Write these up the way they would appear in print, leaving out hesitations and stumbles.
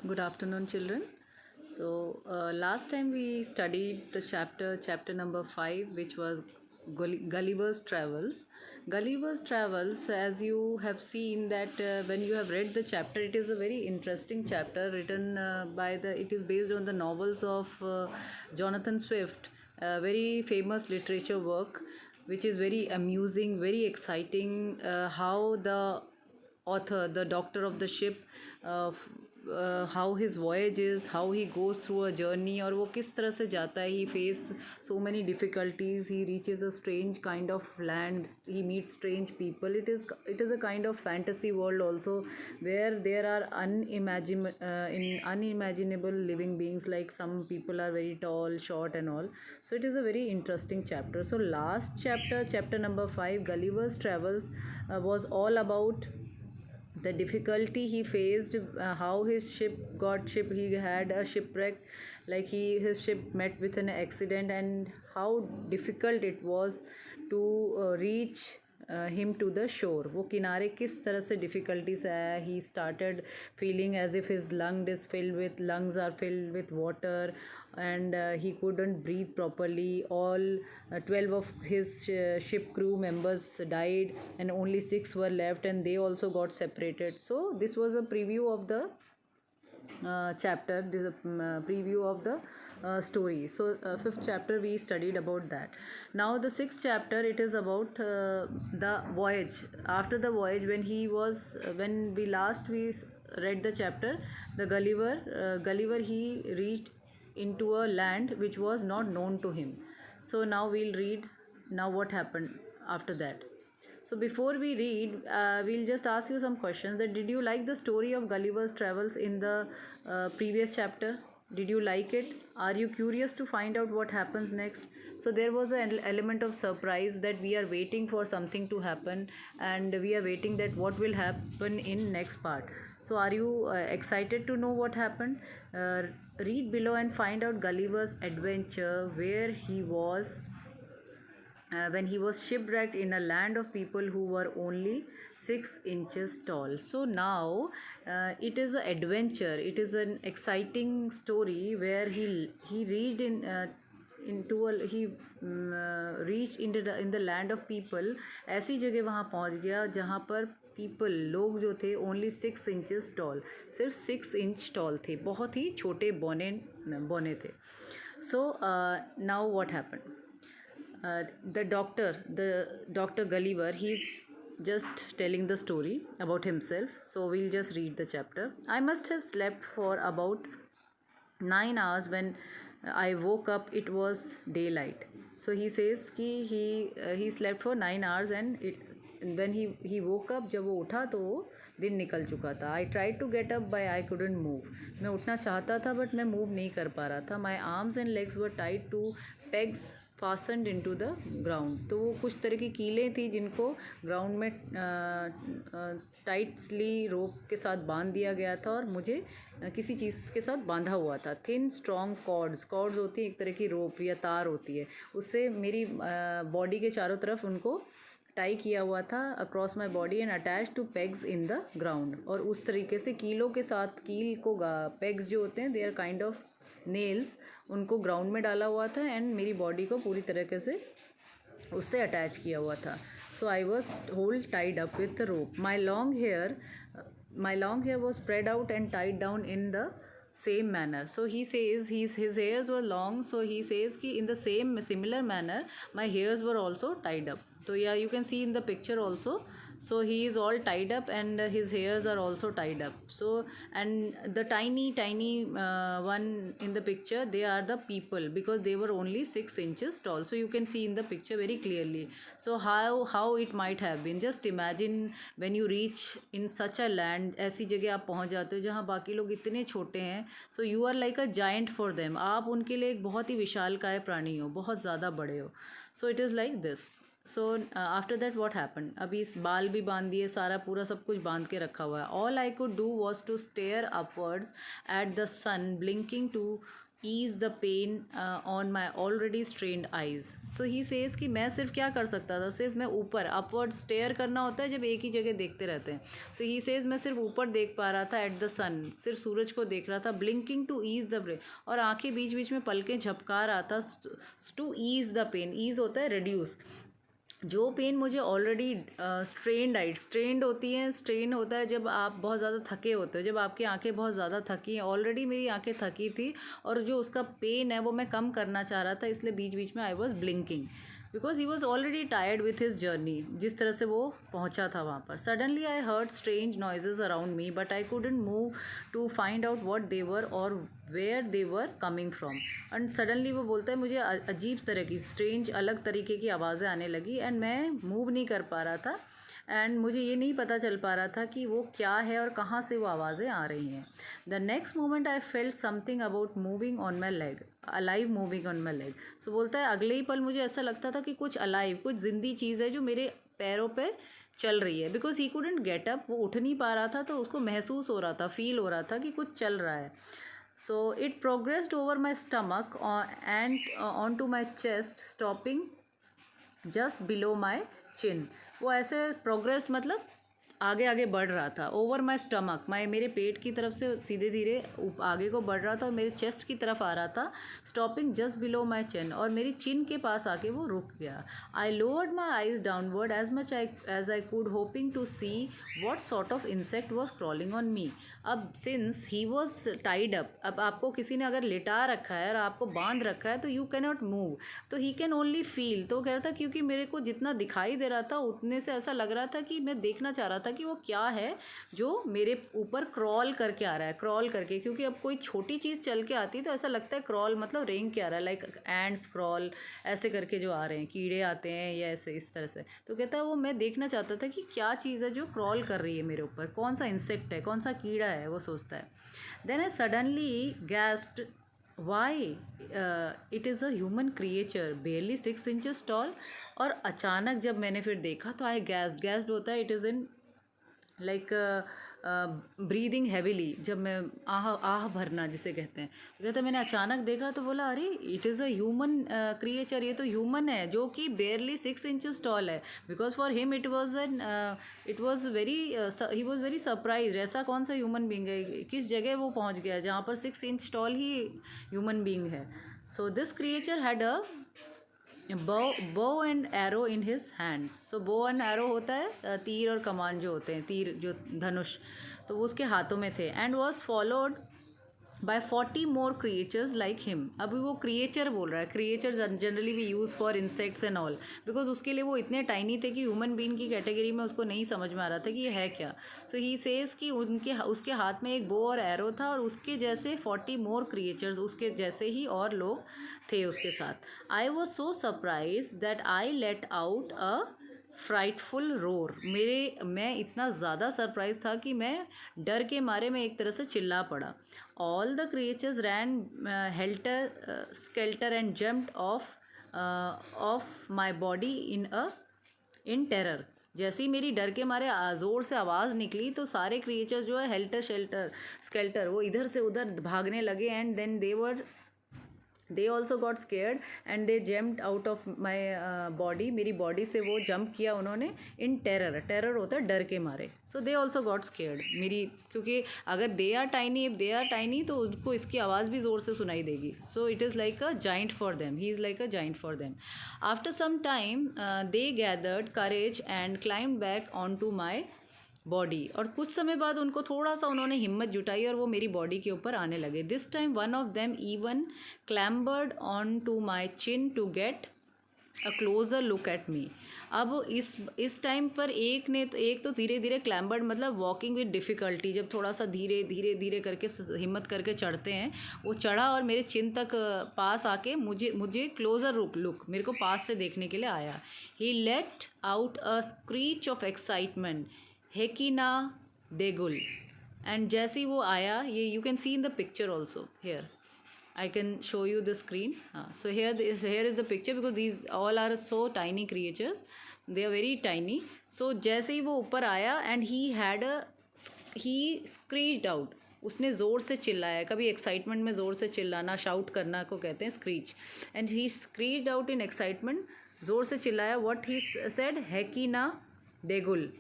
Good afternoon, children. Last time we studied the chapter number 5, which was Gulliver's Travels. Gulliver's Travels, as you have seen that when you have read the chapter, it is a very interesting chapter written it is based on the novels of Jonathan Swift, a very famous literature work, which is very amusing, very exciting. How the author, the doctor of the ship, how his voyage is, how he goes through a journey, और वो किस तरह से जाता है. He face so many difficulties. He reaches a strange kind of land. He meets strange people. It is a kind of fantasy world also, where there are unimaginable living beings. Like some people are very tall, short, and all. So it is a very interesting chapter. So last chapter, chapter number 5, Gulliver's Travels, was all about the difficulty he faced, how his ship he had a shipwreck, like his ship met with an accident, and how difficult it was to reach him to the shore. वो किनारे किस तरह से difficulty से आया. He started feeling as if his lungs are filled with water, and he couldn't breathe properly. All 12 of his ship crew members died, and only 6 were left, and they also got separated. So this was a preview of the chapter. This is a preview of the story. So fifth chapter we studied about that. Now the sixth chapter, it is about the voyage. After the voyage, when we read the chapter, the Gulliver, he reached into a land which was not known to him. So now we'll read now what happened after that. So before we read, we'll just ask you some questions. That did you like the story of Gulliver's Travels in the previous chapter? Did you like it? Are you curious to find out what happens next? So there was an element of surprise, that we are waiting for something to happen, and we are waiting that what will happen in next part. So are you excited to know what happened? Read below and find out Gulliver's adventure, where he was when he was shipwrecked in a land of people who were only 6 inches tall. So now it is an adventure. It is an exciting story where he reached reached in the land of people. ऐसी जगह वहाँ पहुँच गया जहाँ पर people, लोग जो थे, ओनली 6 इंचेस टॉल, सिर्फ 6 इंच टॉल थे, बहुत ही छोटे बौने थे. So now what happen. The doctor Gulliver, he's just telling the story about himself. So we'll just read the chapter. I must have slept for about 9 hours. When I woke up, it was daylight. So he says he slept for 9 hours, and when he woke up, जब वो उठा तो वो दिन निकल चुका था. I tried to get up but I couldn't move. मैं उठना चाहता था बट मैं मूव नहीं कर पा रहा था. My arms and legs were tied to pegs fastened into the ground. तो वो कुछ तरह की कीलें थी जिनको ग्राउंड में टाइटली रोप के साथ बांध दिया गया था, और मुझे किसी चीज़ के साथ बांधा हुआ था. थिन स्ट्रॉन्ग कॉर्ड्स होती है, एक तरह की रोप या तार होती है, उससे मेरी बॉडी के चारों तरफ उनको टाई किया हुआ था across my body and attach to pegs in the ground. और उस तरीके से कीलों के साथ, कील को पेग्स जो होते हैं, they are kind of nails, उनको ग्राउंड में डाला हुआ था, एंड मेरी बॉडी को पूरी तरीके से उससे अटैच किया हुआ था. So I was hold tied up with the rope. My long hair was spread out and tied down in the same manner. So he says his hairs were long, so he says ki in the similar manner my hairs were also tied up. So yeah, you can see in the picture also. So he is all tied up, and his hairs are also tied up. So, and the tiny one in the picture, they are the people, because they were only 6 inches tall. So you can see in the picture very clearly. So how it might have been. Just imagine when you reach in such a land, ऐसी जगह आप पहुंच जाते हो जहां बाकी लोग इतने छोटे हैं. So you are like a giant for them. आप उनके लिए एक बहुत ही विशालकाय प्राणी हो, बहुत ज़्यादा बड़े हो. सो it is like this. So after that what happen. अभी इस बाल भी बांध दिए, सारा पूरा सब कुछ बांध के रखा हुआ है. All I could do was to stare upwards at the sun blinking ease the pain on my already strained eyes. So he says कि मैं सिर्फ क्या कर सकता था, सिर्फ मैं ऊपर अपवर्ड स्टेयर करना होता है जब एक ही जगह देखते रहते हैं. So he says मैं सिर्फ ऊपर देख पा रहा था एट द सन, सिर्फ सूरज को देख रहा था, blinking to ease the brain, और आंखें बीच बीच में पलकें झपका रहा था to ease the pain. Ease होता है रिड्यूस. जो पेन मुझे ऑलरेडी स्ट्रेंड होती हैं, स्ट्रेन होता है जब आप बहुत ज़्यादा थके होते हो, जब आपकी आंखें बहुत ज़्यादा थकी हैं. ऑलरेडी मेरी आंखें थकी थी और जो उसका पेन है वो मैं कम करना चाह रहा था, इसलिए बीच बीच में I was blinking because he was already tired with his journey, जिस तरह से वो पहुंचा था वहाँ पर. Suddenly I heard strange noises around me but I couldn't move to find out what they were और where they were coming from. And suddenly वो बोलता है मुझे अजीब तरह की स्ट्रेंज अलग तरीके की आवाज़ें आने लगी एंड मैं मूव नहीं कर पा रहा था एंड मुझे ये नहीं पता चल पा रहा था कि वो क्या है और कहाँ से वो आवाज़ें आ रही हैं. The next moment I felt something about moving on my leg, alive moving on my leg. So बोलता है अगले ही पल मुझे ऐसा लगता था कि कुछ अलाइव, कुछ जिंदी चीज़ है जो मेरे पैरों पे चल रही है. Because he couldn't get up, वो उठ नहीं पा रहा था, तो उसको महसूस हो रहा था, फील हो रहा था कि कुछ चल रहा है. So it progressed over my stomach and on to my chest stopping just below my chin. वो ऐसे प्रोग्रेस मतलब आगे आगे बढ़ रहा था. ओवर माई स्टमक, मेरे पेट की तरफ से सीधे धीरे आगे को बढ़ रहा था और मेरे चेस्ट की तरफ आ रहा था. Stopping just below my chin, और मेरी चिन के पास आके वो रुक गया. I lowered my eyes downward as much as I could hoping to see what sort of insect was crawling on me. अब since he was tied up, अब आपको किसी ने अगर लिटा रखा है और आपको बांध रखा है तो यू कैन नॉट मूव, तो ही कैन ओनली फील. तो कह रहा था क्योंकि मेरे को जितना दिखाई दे रहा था उतने से ऐसा लग रहा था कि मैं देखना चाह रहा था कि वो क्या है जो मेरे ऊपर क्रॉल करके आ रहा है, क्रॉल करके. क्योंकि अब कोई छोटी चीज़ चल के आती है तो ऐसा लगता है क्रॉल मतलब रेंग के आ रहा है, लाइक एंड्स क्रॉल ऐसे करके जो आ रहे हैं, कीड़े आते हैं या ऐसे इस तरह से. तो कहता है वो मैं देखना चाहता था कि क्या चीज़ है जो क्रॉल कर रही है मेरे ऊपर, कौन सा इंसेक्ट है, कौन सा कीड़ा है, वो सोचता है. Then I suddenly gasped why it is a human creature barely 6 inches tall. और अचानक जब मैंने फिर देखा तो आई गैस्ड होता है, it is in like breathing heavily, जब मैं आह भरना जिसे कहते हैं. तो कहते हैं मैंने अचानक देखा तो बोला अरे it is a human creature, ये तो ह्यूमन है जो कि बेयरली 6 इंचेस टॉल है. Because for him it was he was very surprise. ऐसा कौन सा ह्यूमन बींग है, किस जगह वो पहुंच गया जहाँ पर 6 इंच टॉल ही ह्यूमन बींग है. So this creature had a bow and arrow in his hands. So bow and arrow होता है तीर और कमान जो होते हैं, तीर जो धनुष, तो वो उसके हाथों में थे. and was followed by 40 more creatures like him. अभी वो क्रिएचर बोल रहा है, creature generally we use for insects and all, because उसके लिए वो इतने टाइनी थे कि ह्यूमन बीइंग की कैटेगरी में उसको नहीं समझ में आ रहा था कि ये है क्या. सो ही सेज कि उसके हाथ में एक बो और एरो था और उसके जैसे 40 मोर क्रिएचर्स, उसके जैसे ही और लोग थे उसके साथ. I was so surprise that I let out a frightful roar. मैं इतना ज़्यादा सरप्राइज था कि मैं डर के मारे में एक तरह से चिल्ला पड़ा. All the creatures ran helter skelter and jumped off my body in terror. जैसे ही मेरी डर के मारे ज़ोर से आवाज़ निकली तो सारे क्रिएचर्स जो है हेल्टर शेल्टर स्केल्टर वो इधर से उधर भागने लगे. And then they also got scared and they jumped out of my body. मेरी बॉडी से वो जंप किया उन्होंने इन टेरर होता है डर के मारे. सो दे ऑल्सो गॉट स्केयर्ड मेरी, क्योंकि अगर दे आर टाइनी तो उनको इसकी आवाज़ भी ज़ोर से सुनाई देगी. So it is like a giant for them, he is like a giant for them. After some time they gathered courage and climbed back on to my body. और कुछ समय बाद उनको थोड़ा सा उन्होंने हिम्मत जुटाई और वो मेरी बॉडी के ऊपर आने लगे. This time one of them even clambered on to my chin to get a closer look at me. अब इस टाइम पर एक तो धीरे धीरे क्लैम्बर्ड मतलब वॉकिंग विद डिफ़िकल्टी, जब थोड़ा सा धीरे करके हिम्मत करके चढ़ते हैं, वो चढ़ा और मेरे चिन तक पास आके मुझे क्लोजर लुक मेरे को पास से देखने के लिए आया. He let out a screech of excitement hekinah degul. And जैसे ही वो आया, ये you can see in the picture also here, I can show you the screen. हाँ, so here is the picture because these all are so tiny creatures, they are very tiny. So जैसे ही वो ऊपर आया and he screeched out, उसने ज़ोर से चिल्लाया, कभी एक्साइटमेंट में ज़ोर से चिल्लाना, शाउट करना को कहते हैं screech, and he screeched out in excitement, ज़ोर से चिल्लाया, what he said, hekinah degul.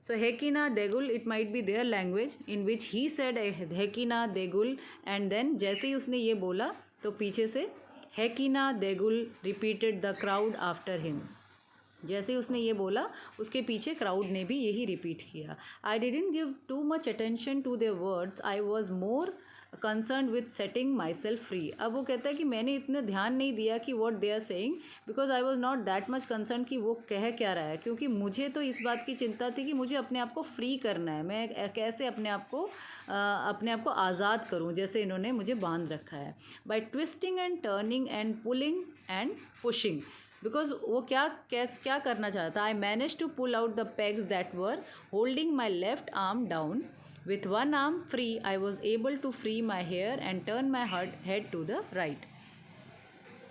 So Hekina Degul, it might be their language in which he said Hekina Degul, and then जैसे ही उसने ये बोला तो पीछे से Hekina Degul repeated the crowd after him. जैसे ही उसने ये बोला उसके पीछे क्राउड ने भी यही रिपीट किया. I didn't give too much attention to their words, I was more concern with setting myself free. अब वो कहता है कि मैंने इतना ध्यान नहीं दिया कि what they are saying, because I was not that much concern कि वो कह क्या रहा है, क्योंकि मुझे तो इस बात की चिंता थी कि मुझे अपने आप को फ्री करना है, मैं कैसे अपने आप को आज़ाद करूं, जैसे इन्होंने मुझे बांध रखा है. By twisting and turning and pulling and pushing, because वो क्या करना चाहता. I manage to pull out the pegs that were holding my left arm down. With one arm free, I was able to free my hair and turn my head to the right.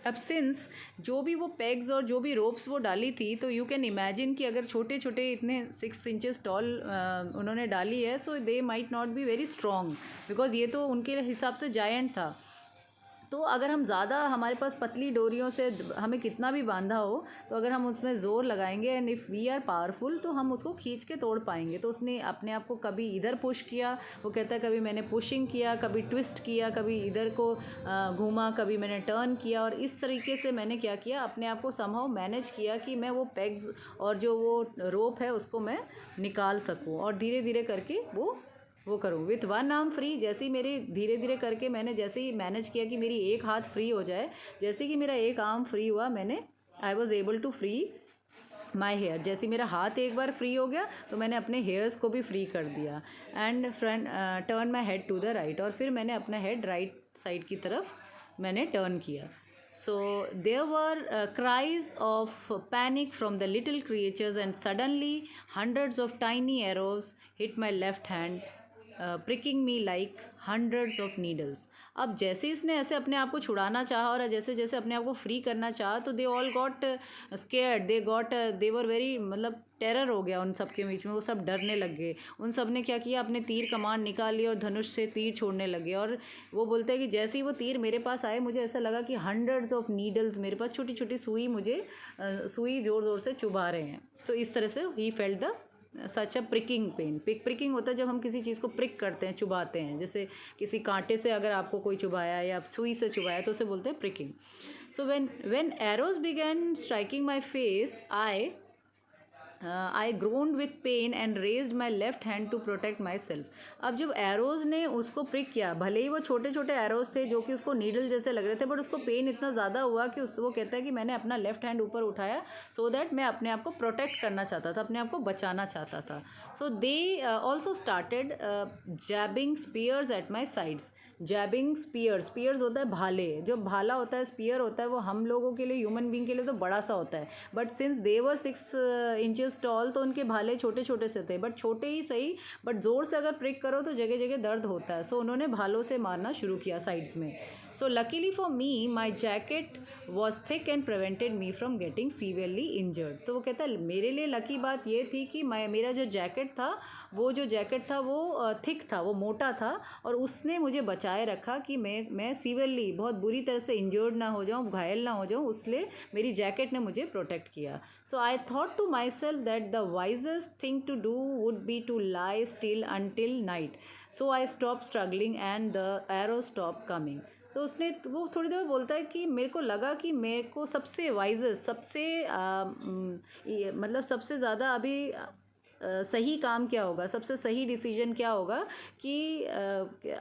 अब since जो भी वो pegs और जो भी ropes वो डाली थी, तो यू कैन इमेजिन कि अगर छोटे छोटे इतने 6 इंचेस टॉल उन्होंने डाली है, so they might not be very strong, because ये तो उनके हिसाब से जायंट था. तो अगर हम ज़्यादा, हमारे पास पतली डोरियों से हमें कितना भी बांधा हो, तो अगर हम उसमें ज़ोर लगाएंगे and if we are powerful, तो हम उसको खींच के तोड़ पाएंगे. तो उसने अपने आप को कभी इधर पुश किया, वो कहता है कभी मैंने पुशिंग किया, कभी ट्विस्ट किया, कभी इधर को घूमा, कभी मैंने टर्न किया, और इस तरीके से मैंने क्या किया, अपने आप को समहाउ मैनेज किया कि मैं वो पेग्स और जो वो रोप है उसको मैं निकाल सकूँ, और धीरे धीरे करके वो करूँ. विथ वन आर्म फ्री, जैसे ही मेरी धीरे धीरे करके मैंने जैसे ही मैनेज किया कि मेरी एक हाथ फ्री हो जाए, जैसे कि मेरा एक आर्म फ्री हुआ, I was able to free my hair. जैसे मेरा हाथ एक बार फ्री हो गया तो मैंने अपने हेयर्स को भी फ्री कर दिया. And turn my head to the right, और फिर मैंने अपना हेड राइट साइड की तरफ मैंने टर्न किया. So there were cries of panic from the little creatures, and suddenly hundreds of tiny arrows hit my left hand, pricking me like hundreds of needles. अब जैसे इसने ऐसे अपने आप को छुड़ाना चाहा और जैसे जैसे अपने आप को फ्री करना चाहा, तो they all got scared, they were very, मतलब टेरर हो गया उन सब के बीच में, वो सब डरने लग गए. उन सब ने क्या किया, अपने तीर कमान निकाली और धनुष से तीर छोड़ने लगे. और वो बोलते हैं कि जैसे ही वो तीर मेरे पास आए, मुझे ऐसा लगा कि हंड्रेड्स ऑफ नीडल्स मेरे पास, छोटी छोटी सुई, मुझे सुई ज़ोर ज़ोर से चुभा रहे हैं. तो इस तरह से ही felt the such a pricking pain. Pricking होता है जब हम किसी चीज़ को प्रिक करते हैं, चुभाते हैं, जैसे किसी कांटे से अगर आपको कोई चुभाया या सुई से चुभाया तो उसे बोलते हैं pricking. So when arrows began striking my face, I groaned with pain and raised my left hand to protect myself. अब जब एरोज़ ने उसको प्रिक किया, भले ही वो छोटे छोटे एरोज़ थे जो कि उसको नीडल जैसे लग रहे थे, बट उसको पेन इतना ज़्यादा हुआ कि वो कहता है कि मैंने अपना लेफ्ट हैंड ऊपर उठाया, सो दैट मैं अपने आप को प्रोटेक्ट करना चाहता था, अपने आप को बचाना चाहता था. So they also started jabbing spears at my sides. Jabbing spears होता है भाले, जो भाला होता है, स्पीयर होता है, वो हम लोगों के लिए, ह्यूमन बींग के लिए तो बड़ा सा होता है, but since they were 6 inches tall, तो उनके भाले छोटे छोटे से थे, बट छोटे ही सही, बट ज़ोर से अगर प्रिक करो तो जगह जगह दर्द होता है. सो उन्होंने भालों से मारना शुरू किया साइड्स में. So luckily for me my jacket was thick and prevented me from getting severely injured. तो वो कहता है मेरे लिए लकी बात ये थी कि मेरा जो जैकेट था वो थिक था, वो मोटा था, और उसने मुझे बचाए रखा कि मैं सीवियरली, बहुत बुरी तरह से इंजर्ड ना हो जाऊँ, घायल ना हो जाऊँ, इसलिए मेरी जैकेट ने मुझे प्रोटेक्ट किया. So I thought to myself that the wisest thing to do would be to lie still until night. So I stop struggling and the arrow stop coming. तो वो थोड़ी देर बोलता है कि मेरे को लगा कि मेरे को सबसे वाइजेस्ट, मतलब सबसे ज़्यादा अभी सही काम क्या होगा, सबसे सही डिसीजन क्या होगा कि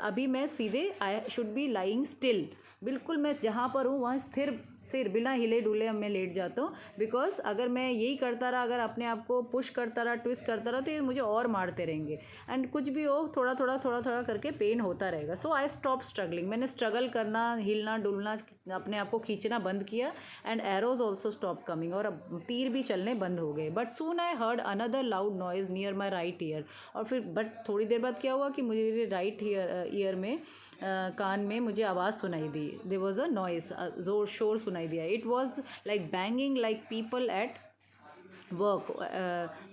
अभी मैं सीधे, I should be lying still, बिल्कुल मैं जहाँ पर हूँ वहाँ स्थिर सिर बिना हिले डुले मैं लेट जाता हूँ. बिकॉज अगर मैं यही करता रहा, अगर अपने आप को पुश करता रहा, ट्विस्ट करता रहा, तो ये मुझे और मारते रहेंगे, एंड कुछ भी हो थोड़ा थोड़ा करके पेन होता रहेगा. सो आई स्टॉप स्ट्रगलिंग, मैंने स्ट्रगल करना, हिलना डुलना, अपने आप को खींचना बंद किया. And arrows also stop coming, और अब तीर भी चलने बंद हो गए. But soon I heard another loud noise near my right year. और फिर बट थोड़ी देर बाद क्या हुआ कि मुझे राइट ईयर में, कान में मुझे आवाज़ सुनाई दी. देयर वॉज अ नॉइस, जोर शोर सुनाई दिया. It was like banging, like people at work.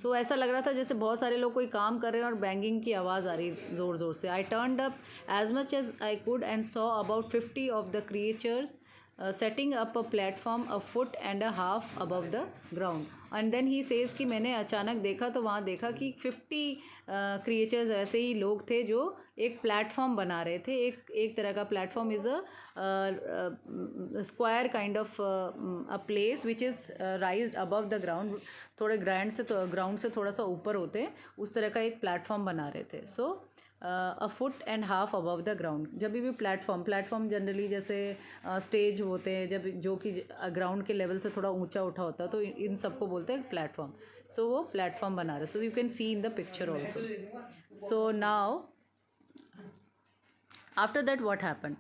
So ऐसा लग रहा था जैसे बहुत सारे लोग कोई काम कर रहे हैं और बैंगिंग की आवाज़ आ रही ज़ोर ज़ोर से। I turned up as much as I could and saw about 50 of the creatures setting up a platform a foot and a half above the ground. And then he says कि मैंने अचानक देखा तो वहाँ देखा कि 50 क्रिएचर्स ऐसे ही लोग थे जो एक प्लेटफॉर्म बना रहे थे। एक तरह का platform is a square kind of a place which is राइज्ड above the ground. थोड़े ग्राउंड से थोड़ा सा ऊपर होते हैं, उस तरह का एक प्लेटफॉर्म बना रहे थे। So a foot and half above the ground. जब भी प्लेटफॉर्म जनरली जैसे स्टेज होते हैं जब, जो कि ग्राउंड के लेवल से थोड़ा ऊंचा उठा होता है, तो इन सबको बोलते हैं प्लेटफॉर्म। सो वो प्लेटफॉर्म बना रहे, so you can see in the picture also. So now after that what happened?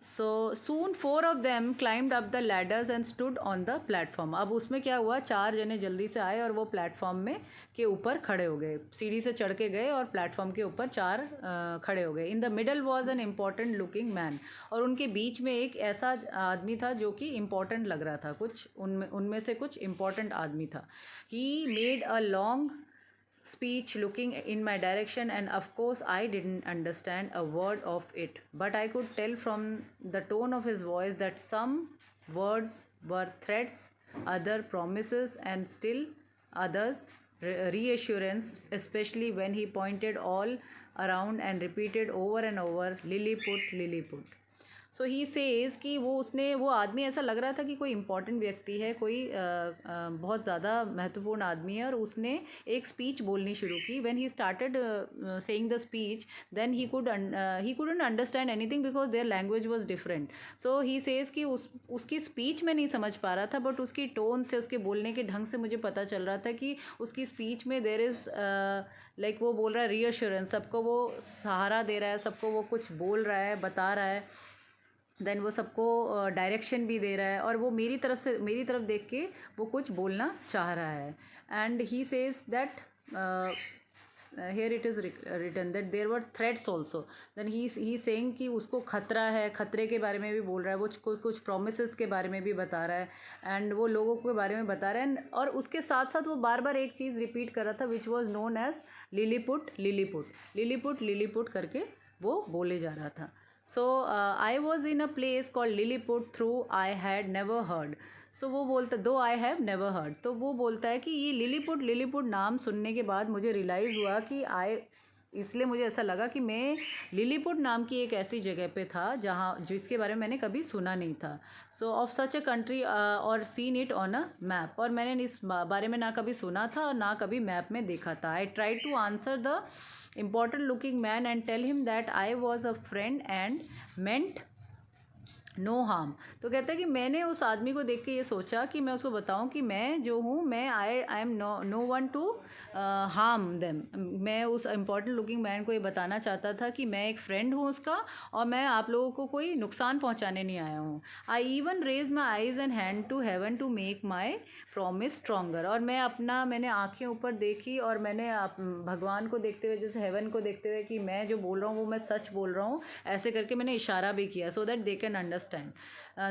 So soon 4 of them climbed up the ladders and stood on the platform। अब उसमें क्या हुआ, 4 जने जल्दी से आए और वो प्लेटफॉर्म में के ऊपर खड़े हो गए, सीढ़ी से चढ़ के गए और प्लेटफॉर्म के ऊपर 4 खड़े हो गए। In the middle was an important looking man. और उनके बीच में एक ऐसा आदमी था जो कि इम्पॉर्टेंट लग रहा था, कुछ उनमें से कुछ इम्पॉर्टेंट आदमी था। He made a long speech looking in my direction, and of course I didn't understand a word of it, but I could tell from the tone of his voice that some words were threats, other promises, and still others reassurance, especially when he pointed all around and repeated over and over, Lilliput, Lilliput। So he says कि वो आदमी ऐसा लग रहा था कि कोई important व्यक्ति है, कोई बहुत ज़्यादा महत्वपूर्ण आदमी है, और उसने एक स्पीच बोलनी शुरू की। When he started saying the speech, then he couldn't understand anything because their language was different. So he says कि उसकी स्पीच में नहीं समझ पा रहा था, बट उसकी टोन से, उसके बोलने के ढंग से मुझे पता चल रहा था कि उसकी स्पीच में देयर इज़ लाइक वो बोल रहा है रीअश्योरेंस, सबको वो सहारा दे रहा है, सबको वो कुछ बोल रहा है, बता रहा है, देन वो सबको डायरेक्शन भी दे रहा है, और वो मेरी तरफ देख के वो कुछ बोलना चाह रहा है। And he says that here it is written that there were threats also. Then he saying कि उसको खतरा है, खतरे के बारे में भी बोल रहा है, वो कुछ प्रोमिस के बारे में भी बता रहा है, एंड वो लोगों के बारे में बता रहा है। और उसके साथ साथ वो बार बार एक चीज़ रिपीट कर रहा था which was known as Lilliput, Lilliput, Lilliput, Lilliput करके वो बोले जा रहा था। So I was in a place called Lilliput through I had never heard. So वो बोलता, दो आई हैव नेवर हर्ड, तो वो बोलता है कि ये लिलीपुट नाम सुनने के बाद मुझे रियलाइज़ हुआ कि इसलिए मुझे ऐसा लगा कि मैं लिलीपुट नाम की एक ऐसी जगह पे था जहाँ जिसके बारे में मैंने कभी सुना नहीं था। So of such a country or seen it on a map, और मैंने इस बारे में ना कभी सुना था और ना कभी मैप में देखा था। I try to answer the important looking man and tell him that I was a friend and meant no harm. तो कहता है कि मैंने उस आदमी को देख के ये सोचा कि मैं उसको बताऊं कि मैं जो हूँ, मैं I am no one to harm them. मैं उस इम्पॉर्टेंट लुकिंग मैन को ये बताना चाहता था कि मैं एक फ्रेंड हूँ उसका, और मैं आप लोगों को कोई नुकसान पहुँचाने नहीं आया हूँ। I even raise my eyes and hand to heaven to make my promise stronger. और मैंने आँखें ऊपर देखी और मैंने भगवान को देखते हुए, जैसे हेवन को देखते हुए, कि मैं जो बोल रहा हूँ वो मैं सच बोल रहा हूँ, ऐसे करके मैंने इशारा भी किया, so that they can understand.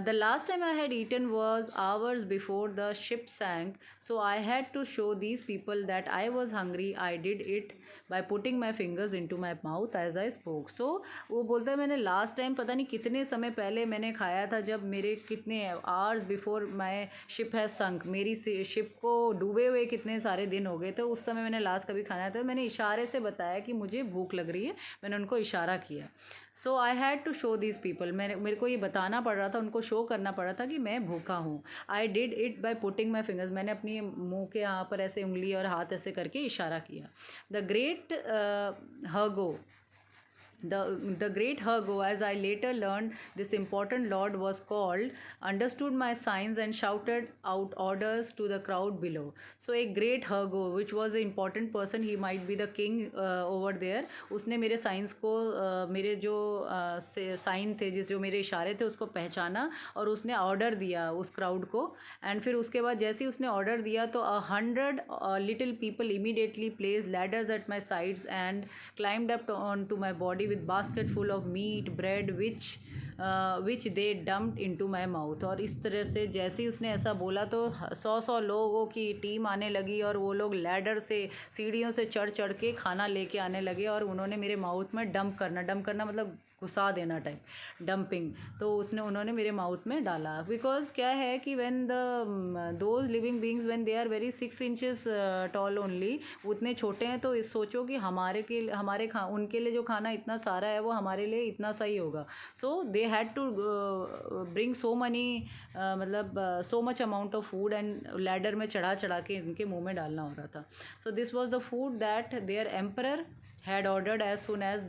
The last time I had eaten was hours before the ship sank, so I had to show these people that I was hungry. I did it by putting my fingers into my mouth as I spoke. So वो बोलता है मैंने last time पता नहीं कितने समय पहले मैंने खाया था, जब मेरे कितने आवर्स बिफोर माई शिप है संक, मेरी शिप को डूबे हुए कितने सारे दिन हो गए, तो उस समय मैंने लास्ट कभी खाना था। मैंने इशारे से बताया कि मुझे भूख लग रही है, मैंने उनको इशारा किया। So I had to show these people, मेरे को ये बताना पड़ रहा था, उनको शो करना पड़ रहा था कि मैं भूखा हूँ। I did it by putting my fingers, मैंने अपनी मुंह के यहाँ पर ऐसे उंगली और हाथ ऐसे करके इशारा किया। The great hurgo, The great Hergo, as I later learned, this important lord was called, understood my signs and shouted out orders to the crowd below. So a great Hergo, which was an important person, he might be the king over there, उसने मेरे science को मेरे जो sign थे, जो मेरे इशारे थे, उसको पहचाना और उसने ऑर्डर दिया उस क्राउड को। एंड फिर उसके बाद जैसे ही उसने ऑर्डर दिया तो 100 little people immediately placed ladders at my sides and climbed up onto my body with basket full of meat, bread, which they dumped into my mouth. और इस तरह से जैसे ही उसने ऐसा बोला तो 100 लोगों की टीम आने लगी और वो लोग लैडर से सीढ़ियों से चढ़ चढ़ के खाना लेके आने लगे और उन्होंने मेरे माउथ में डंप करना मतलब घुसा देना टाइप, डंपिंग, तो उन्होंने मेरे माउथ में डाला। बिकॉज क्या है कि when the those living beings when they are very 6 inches tall only, उतने छोटे हैं, तो सोचो कि उनके लिए जो खाना इतना सारा है वो हमारे लिए इतना सही होगा। So they had to bring so many, मतलब so much amount of food, and ladder में चढ़ा चढ़ा के इनके मुंह में डालना हो रहा था। So this was the food that their emperor had ordered as soon as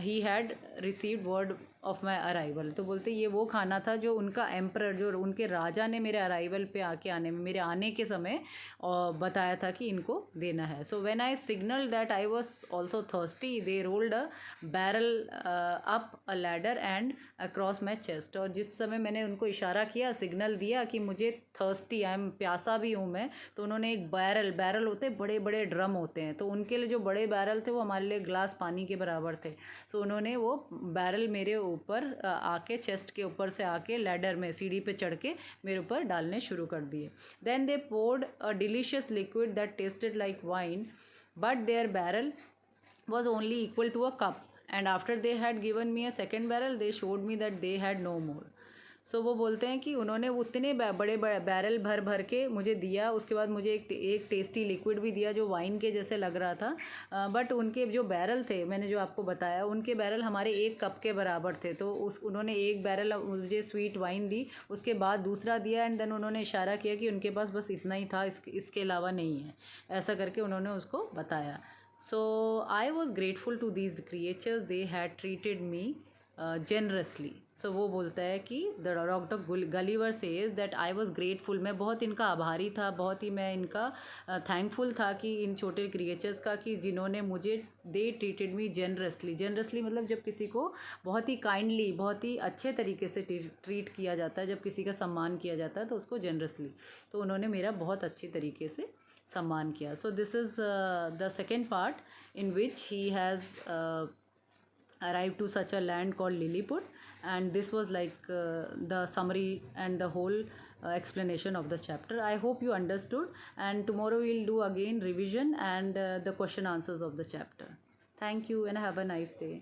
he had received word of my arrival। तो बोलते ये वो खाना था जो उनका एम्परर, जो उनके राजा ने मेरे अराइवल पे मेरे आने के समय बताया था कि इनको देना है। So when I signal that I was also thirsty, they rolled a barrel up a ladder and across my chest. और जिस समय मैंने उनको इशारा किया, सिग्नल दिया कि मुझे थर्स्टी, आई एम, प्यासा भी हूँ मैं, तो उन्होंने एक बैरल होते हैं, बड़े बड़े ड्रम होते हैं, तो उनके लिए जो बड़े बैरल थे वो हमारे लिए ग्लास पानी के बराबर थे। सो उन्होंने वो बैरल मेरे ऊपर आके, चेस्ट के ऊपर से आके लैडर में सीढ़ी पे चढ़ के मेरे ऊपर डालने शुरू कर दिए। Then they poured a delicious liquid that tasted like wine, but their barrel was only equal to a cup, and after they had given me a second barrel they showed me that they had no more। सो वो बोलते हैं कि उन्होंने उतने बड़े बड़े barrel भर के मुझे दिया, उसके बाद मुझे एक टेस्टी लिक्विड भी दिया जो वाइन के जैसे लग रहा था, बट उनके जो बैरल थे, मैंने जो आपको बताया, उनके बैरल हमारे एक कप के बराबर थे। तो उन्होंने एक बैरल मुझे स्वीट वाइन दी, उसके बाद दूसरा दिया, एंड देन उन्होंने इशारा किया कि उनके पास बस इतना ही था, इसके अलावा नहीं है, ऐसा करके उन्होंने उसको बताया। So I was grateful to these creatures, they had treated me generously। So वो बोलता है कि the doctor Gulliver says that I was grateful, मैं बहुत इनका आभारी था, बहुत ही मैं इनका थैंकफुल था कि इन छोटे क्रिएचर्स का, कि जिन्होंने मुझे, दे ट्रीटेड मी जेनरसली मतलब जब किसी को बहुत ही काइंडली, बहुत ही अच्छे तरीके से ट्रीट किया जाता है, जब किसी का सम्मान किया जाता है तो उसको जेनरसली, तो उन्होंने मेरा बहुत अच्छी तरीके से सम्मान किया। So this is the second part in which he has arrived to such a land called Lilliput, and this was like the summary and the whole explanation of the chapter। I hope you understood, and tomorrow we'll do again revision and the question answers of the chapter। Thank you and have a nice day।